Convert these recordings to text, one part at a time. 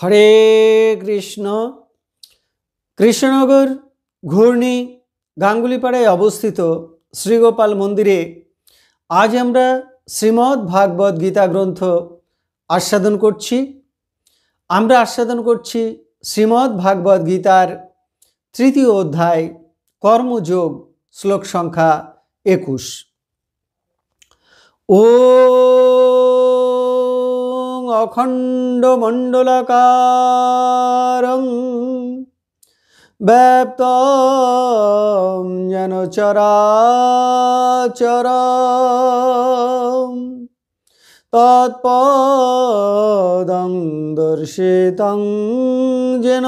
হরে কৃষ্ণ। কৃষ্ণনগর ঘূর্ণি গাঙ্গুলিপাড়ায় অবস্থিত শ্রীগোপাল মন্দিরে আজ আমরা শ্রীমদ্ ভাগবত গীতা গ্রন্থ আস্বাদন করছি। আমরা আস্বাদন করছি শ্রীমদ্ ভাগবত গীতার তৃতীয় অধ্যায় কর্মযোগ, শ্লোক সংখ্যা 21। ও অখণ্ড মণ্ডলাকারং ব্যাপ্তং যেন চরাচরম তৎপদং দর্শিতং যেন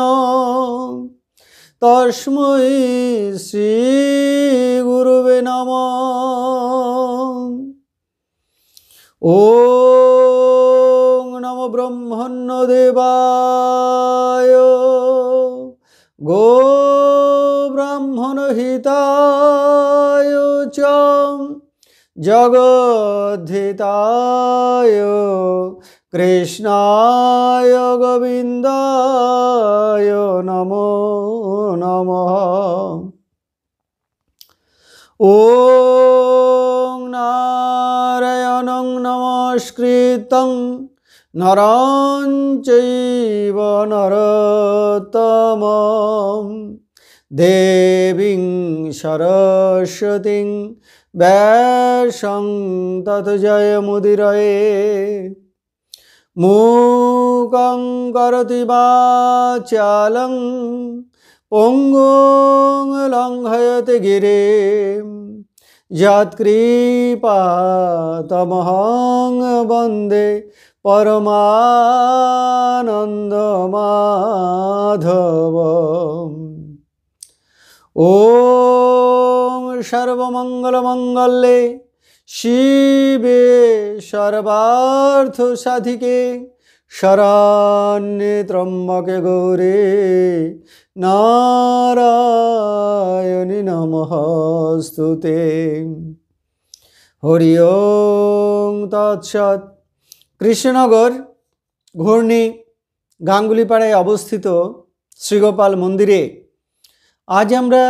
তস্मै শ্রী গুরুবে নমঃ। ওং নমো ব্রহ্মণ্যদেবায় গো ব্রাহ্মণ হিতায় চ জগদ্ধিতায় কৃষ্ণায় গোবিন্দায় নমো নমঃ। ওং নারায়ণং নমস্কৃত্যং নরং চৈব নরোত্তমং দেবীং সরস্বতীং ব্যাসং ততো জয়মুদীরয়ে। মূকং করোতি বাচালং পঙ্গুং লঙ্ঘয়তে গিরিম যৎকৃপাতমহং বন্দে পরমানন্দমাধবম। ওম সর্বমঙ্গলমঙ্গলে শিবে সর্বার্থ সাধিকে শরণ্যে ত্র্যম্বকে গৌরে নারায়ণী নমস্তুতে। হরি ওং তৎসৎ। কৃষ্ণনগর ঘূর্ণি গাঙ্গুলিপাড়ায় অবস্থিত শ্রীগোপাল মন্দিরে আজ আমরা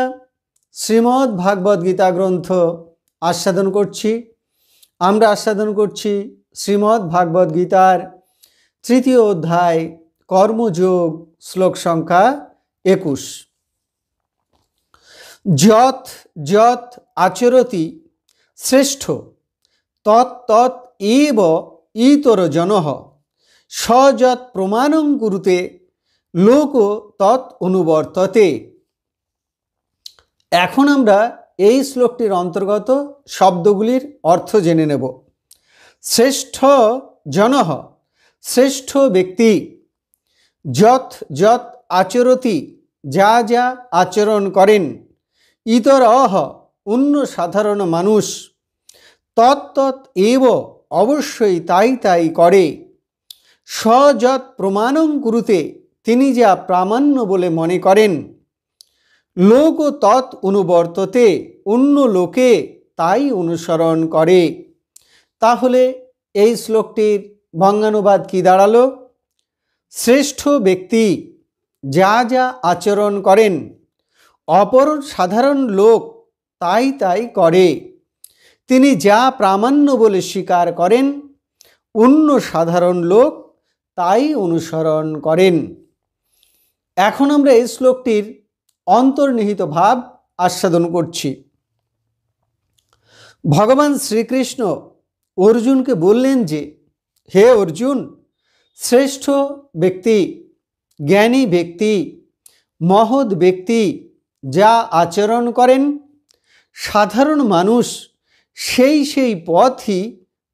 শ্রীমদ্ ভাগবত গীতা গ্রন্থ আস্বাদন করছি। আমরা আস্বাদন করছি শ্রীমদ্ ভাগবত গীতার তৃতীয় অধ্যায় কর্মযোগ, শ্লোক সংখ্যা 21। যৎ যৎ আচরতি শ্রেষ্ঠ তৎ তৎ এব ইতর জনঃ স যৎ প্রমাণং কুরুতে লোক তৎ অনুবর্ততে। এখন আমরা এই শ্লোকটির অন্তর্গত শব্দগুলির অর্থ জেনে নেব। শ্রেষ্ঠ জনঃ শ্রেষ্ঠ ব্যক্তি, যৎ যৎ আচরতি যা যা আচরণ করেন, ইতরঃ অন্য সাধারণ মানুষ, তৎ তৎ এব অবশ্যই তাই তাই করে, স যৎ প্রমাণং কুরুতে তিনি যা প্রামাণ্য বলে মনে করেন, লোক তৎ অনুবর্ততে অন্য লোকে তাই অনুসরণ করে। তাহলে এই শ্লোকটির বঙ্গানুবাদ কি দাঁড়ালো? শ্রেষ্ঠ ব্যক্তি যা যা আচরণ করেন, অপর সাধারণ লোক তাই তাই করে। তিনি যা প্রামাণ্য বলে স্বীকার করেন, অন্য সাধারণ লোক তাই অনুসরণ করেন। এখন আমরা এই শ্লোকটির অন্তর্নিহিত ভাব আস্বাদন করছি। ভগবান শ্রীকৃষ্ণ অর্জুনকে বললেন যে, হে অর্জুন, শ্রেষ্ঠ ব্যক্তি, জ্ঞানী ব্যক্তি, মহৎ ব্যক্তি যা আচরণ করেন, সাধারণ মানুষ সেই পথই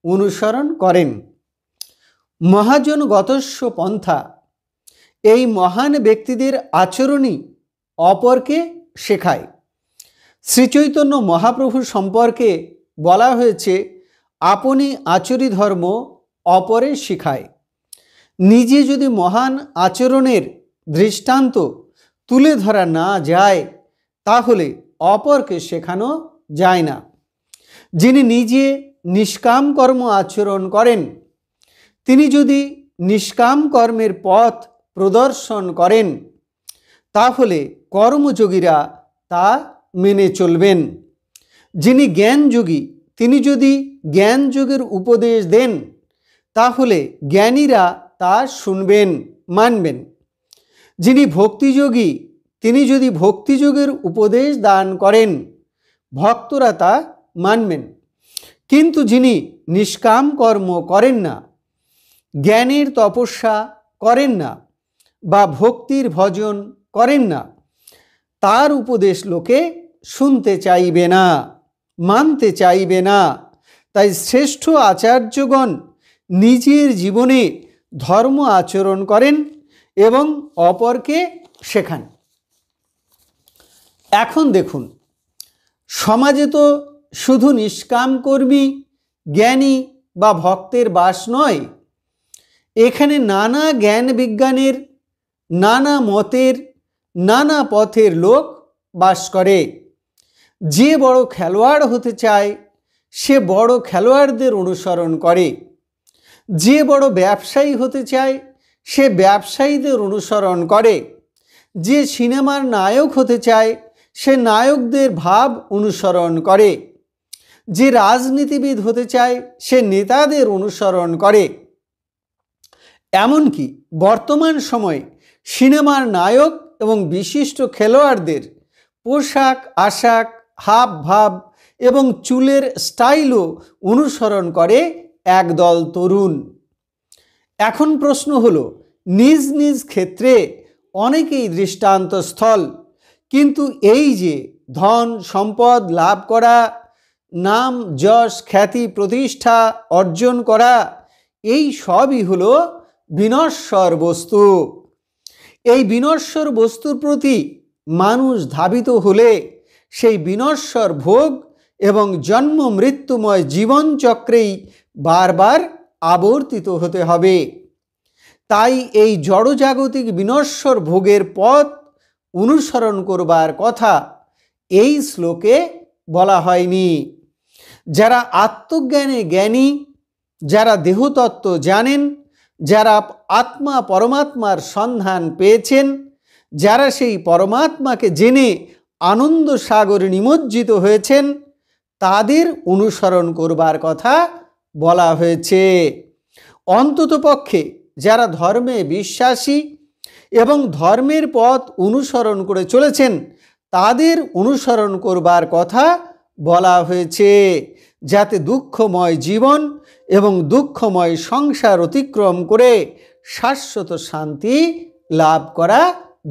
অনুসরণ করেন। মহাজনগতস্য পন্থা, এই মহান ব্যক্তিদের আচরণই অপরকে শেখায়। শ্রীচৈতন্য মহাপ্রভু সম্পর্কে বলা হয়েছে, আপনি আচরি ধর্ম অপরে শিখায়। নিজে যদি মহান আচরণের দৃষ্টান্ত তুলে ধরা না যায়, তাহলে অপরকে শেখানো যায় না। যিনি নিজে নিষ্কাম কর্ম আচরণ করেন, তিনি যদি নিষ্কাম কর্মের পথ প্রদর্শন করেন, তাহলে কর্মযোগীরা তা মেনে চলবেন। যিনি জ্ঞানযোগী তিনি যদি জ্ঞানযোগের উপদেশ দেন, তাহলে জ্ঞানীরা তা শুনবেন, মানবেন। যিনি ভক্তিযোগী তিনি যদি ভক্তিযোগের উপদেশ দান করেন, ভক্তরা তা মানবেন। কিন্তু যিনি নিষ্কাম কর্ম করেন না, জ্ঞানের তপস্যা করেন না বা ভক্তির ভজন করেন না, তার উপদেশ লোকে শুনতে চাইবে না, মানতে চাইবে না। তাই শ্রেষ্ঠ আচার্যগণ নিজের জীবনে ধর্ম আচরণ করেন এবং অপরকে শেখান। এখন দেখুন, সমাজে তো শুধু নিষ্কাম কর্মী, জ্ঞানী বা ভক্তের বাস নয়, এখানে নানা জ্ঞান বিজ্ঞানের, নানা মতের, নানা পথের লোক বাস করে। যে বড় খেলোয়াড় হতে চায় সে বড় খেলোয়াড়দের অনুসরণ করে, যে বড় ব্যবসায়ী হতে চায় সে ব্যবসায়ীদের অনুসরণ করে, যে সিনেমার নায়ক হতে চায় সে নায়কদের ভাব অনুসরণ করে, যে রাজনীতিবিদ হতে চায় সে নেতাদের অনুসরণ করে। এমনকি বর্তমান সময়ে সিনেমার নায়ক এবং বিশিষ্ট খেলোয়াড়দের পোশাক আশাক, হাব ভাব এবং চুলের স্টাইলও অনুসরণ করে একদল তরুণ। এখন প্রশ্ন হলো, নিজ নিজ ক্ষেত্রে অনেকেই দৃষ্টান্তস্থল, কিন্তু এই যে ধন সম্পদ লাভ করা, নাম যশ খ্যাতি প্রতিষ্ঠা অর্জন করা, এই সবই হলো বিনশ্বর বস্তু। এই বিনশ্বর বস্তুর প্রতি মানুষ ধাবিত হলে সেই বিনশ্বর ভোগ এবং জন্ম মৃত্যুময় জীবনচক্রেই বারবার আবর্তিত হতে হবে। তাই এই জড়জাগতিক বিনশ্বর ভোগের পথ অনুসরণ করবার কথা এই শ্লোকে বলা হয়নি। যারা আত্মজ্ঞানে জ্ঞানী, যারা দেহতত্ত্ব জানেন, যারা আত্মা পরমাত্মার সন্ধান পেয়েছেন, যারা সেই পরমাত্মাকে জেনে আনন্দ সাগরে নিমজ্জিত হয়েছেন, তাদের অনুসরণ করবার কথা বলা হয়েছে। অন্ততপক্ষে যারা ধর্মে বিশ্বাসী এবং ধর্মের পথ অনুসরণ করে চলেছেন, তাদের অনুসরণ করবার কথা বলা হয়েছে, যাতে দুঃখময় জীবন এবং দুঃখময় সংসার অতিক্রম করে শাশ্বত শান্তি লাভ করা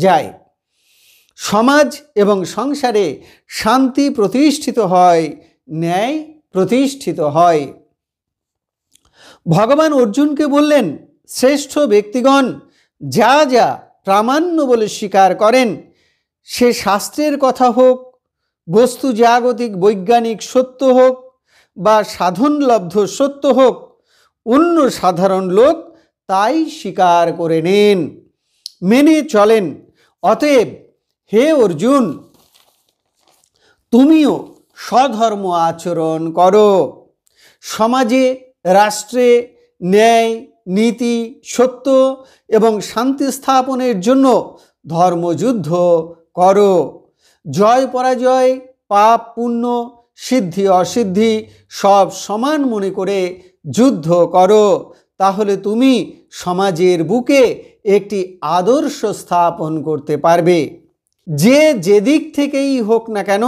যায়। সমাজ এবং সংসারে শান্তি প্রতিষ্ঠিত হয়, ন্যায় প্রতিষ্ঠিত হয়। ভগবান অর্জুনকে বললেন, শ্রেষ্ঠ ব্যক্তিগণ যা যা প্রামাণ্য বলে স্বীকার করেন, সে শাস্ত্রের কথা হোক, বস্তু জাগতিক বৈজ্ঞানিক সত্য হোক বা সাধনলব্ধ সত্য হোক, অন্য সাধারণ লোক তাই স্বীকার করে নেন, মেনে চলেন। অতএব হে অর্জুন, তুমিও স্বধর্ম আচরণ করো। সমাজে, রাষ্ট্রে ন্যায়, নীতি, সত্য এবং শান্তি স্থাপনের জন্য ধর্মযুদ্ধ করো। জয় পরাজয়, পাপ পুণ্য, সিদ্ধি অসিদ্ধি সব সমান মনে করে যুদ্ধ করো। তাহলে তুমি সমাজের বুকে একটি আদর্শ স্থাপন করতে পারবে। যে যেদিক থেকেই হোক না কেন,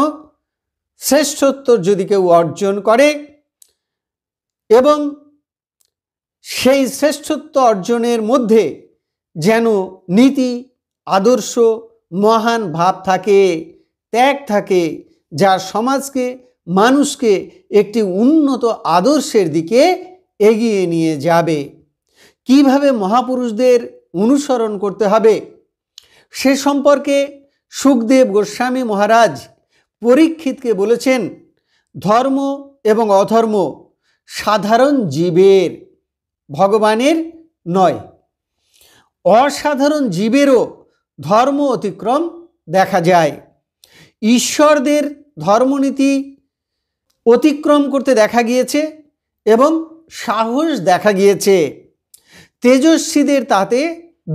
শ্রেষ্ঠত্ব যদি কেউ অর্জন করে এবং সেই শ্রেষ্ঠত্ব অর্জনের মধ্যে যেন নীতি, আদর্শ, মহান ভাব থাকে, ত্যাগ থাকে, যা সমাজকে, মানুষকে একটি উন্নত আদর্শের দিকে এগিয়ে নিয়ে যাবে। কিভাবে মহাপুরুষদের অনুসরণ করতে হবে সে সম্পর্কে সুখদেব গোস্বামী মহারাজ পরীক্ষিতকে বলেছেন, ধর্ম এবং অধর্ম সাধারণ জীবের, ভগবানের নয়। অসাধারণ জীবেরও ধর্ম অতিক্রম দেখা যায়। ঈশ্বরদের ধর্মনীতি অতিক্রম করতে দেখা গিয়েছে এবং সাহস দেখা গিয়েছে। তেজস্বীদের তাতে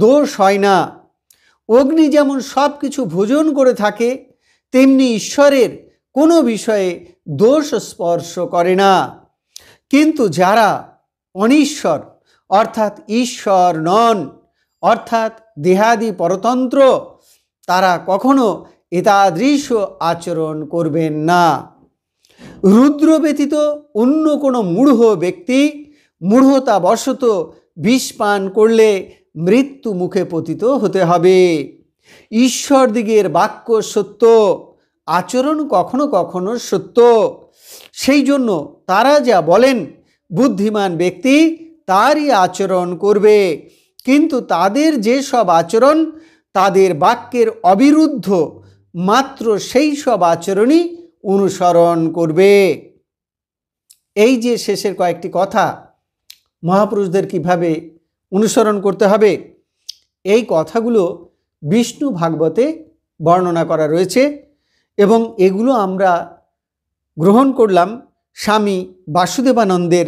দোষ হয় না। অগ্নি যেমন সব কিছু ভোজন করে থাকে, তেমনি ঈশ্বরের কোনো বিষয়ে দোষ স্পর্শ করে না। কিন্তু যারা অনিশ্বর অর্থাৎ ঈশ্বর নন, অর্থাৎ দেহাদি পরতন্ত্র, তারা কখনো এতাদৃশ আচরণ করবেন না। রুদ্র ব্যতীত অন্য কোনো মূঢ় ব্যক্তি মূঢ়তাবশত বিষ পান করলে মৃত্যু মুখে পতিত হতে হবে। ঈশ্বর দিগের বাক্য সত্য, আচরণ কখনো কখনো সত্য। সেই জন্য তারা যা বলেন বুদ্ধিমান ব্যক্তি তারই আচরণ করবে। কিন্তু তাদের যে সব আচরণ তাদের বাক্যের অবিরুদ্ধ, মাত্র সেই সব আচরণই অনুসরণ করবে। এই যে শেষের কয়েকটি কথা, মহাপুরুষদের কিভাবে অনুসরণ করতে হবে, এই কথাগুলো বিষ্ণু ভাগবতে বর্ণনা করা রয়েছে এবং এগুলো আমরা গ্রহণ করলাম স্বামী বাসুদেবানন্দের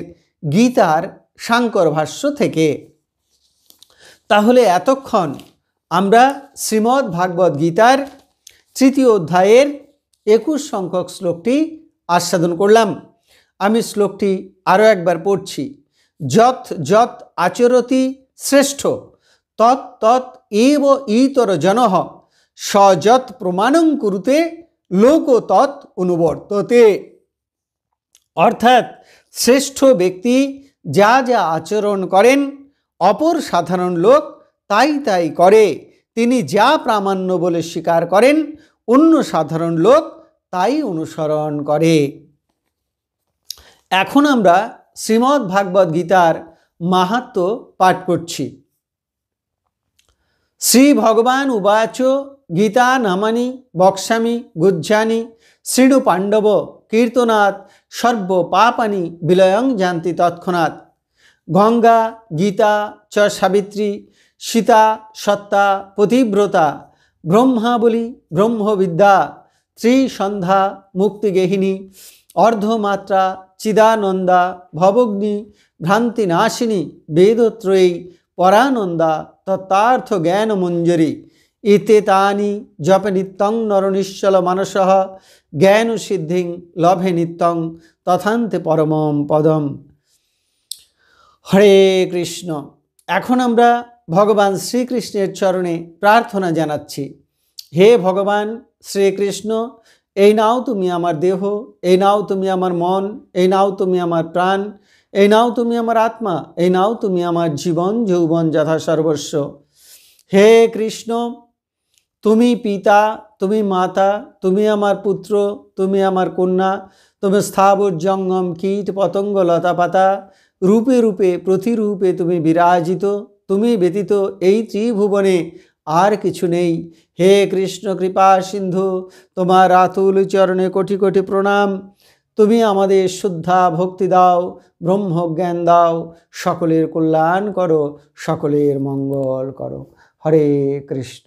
গীতার সাংকর ভাষ্য থেকে। তাহলে এতক্ষণ আমরা শ্রীমদ্ ভাগবত গীতার 3য় অধ্যায়ের 21 সংখ্যক শ্লোকটি আস্বাদন করলাম। আমি শ্লোকটি আরও একবার পড়ছি। যৎ যৎ আচরতি শ্রেষ্ঠ তৎ তৎ এব ইতর জনঃ স যৎ প্রমাণং কুরুতে লোক তৎ অনুবর্ততে। অর্থাৎ শ্রেষ্ঠ ব্যক্তি যা যা আচরণ করেন অপর সাধারণ লোক তাই তাই করে। তিনি যা প্রামাণ্য বলে স্বীকার করেন অন্য সাধারণ লোক তাই অনুসরণ করে। এখন আমরা শ্রীমদ্ ভাগবত গীতার মাহাত্ম্য পাঠ করছি। শ্রী ভগবান উবাচ গীতা নামানি বক্ষ্যামি গুহ্যানি শৃণু পাণ্ডব কীর্তনাৎ সর্ব পাপানি বিলয়ং যান্তি তৎক্ষণাৎ। গঙ্গা গীতা চ সাবিত্রী সীতা সত্তা পতিব্রতা ব্রহ্মাবলী ব্রহ্মবিদ্যা ত্রিসন্ধ্যা মুক্তিগেহিনী অর্ধমাত্রা চিদানন্দা ভবগ্নি ভ্রান্তিনাশিনী বেদত্রয়ী পরানন্দা তত্ত্বার্থ জ্ঞান মঞ্জরি এতে তানি জপে নিত্যং নরনিশ্চল মানসঃ জ্ঞান সিদ্ধিং লভে নিত্যং তথান্তে পরমম পদম। হরে কৃষ্ণ। এখন আমরা ভগবান শ্রীকৃষ্ণের চরণে প্রার্থনা জানাচ্ছি। হে ভগবান শ্রীকৃষ্ণ, এই নাও তুমি আমার দেহ, এই নাও তুমি আমার মন, এই নাও তুমি আমার প্রাণ, এই নাও তুমি আমার আত্মা, এই নাও তুমি আমার জীবন যৌবন যথা সর্বস্ব। হে কৃষ্ণ, তুমি পিতা, তুমি মাতা, তুমি আমার পুত্র, তুমি আমার কন্যা, তুমি স্থাবর জঙ্গম কীট পতঙ্গ লতা পাতা রূপে রূপে প্রতিরূপে তুমি বিরাজিত। তুমি ব্যতীত এই ত্রিভুবনে আর কিছু নেই। হে কৃষ্ণ কৃপা সিন্ধু, তোমার আতুল চরণে কোটি কোটি প্রণাম। তুমি আমাদের শুদ্ধা ভক্তি দাও, ব্রহ্মজ্ঞান দাও, সকলের কল্যাণ করো, সকলের মঙ্গল করো। হরে কৃষ্ণ।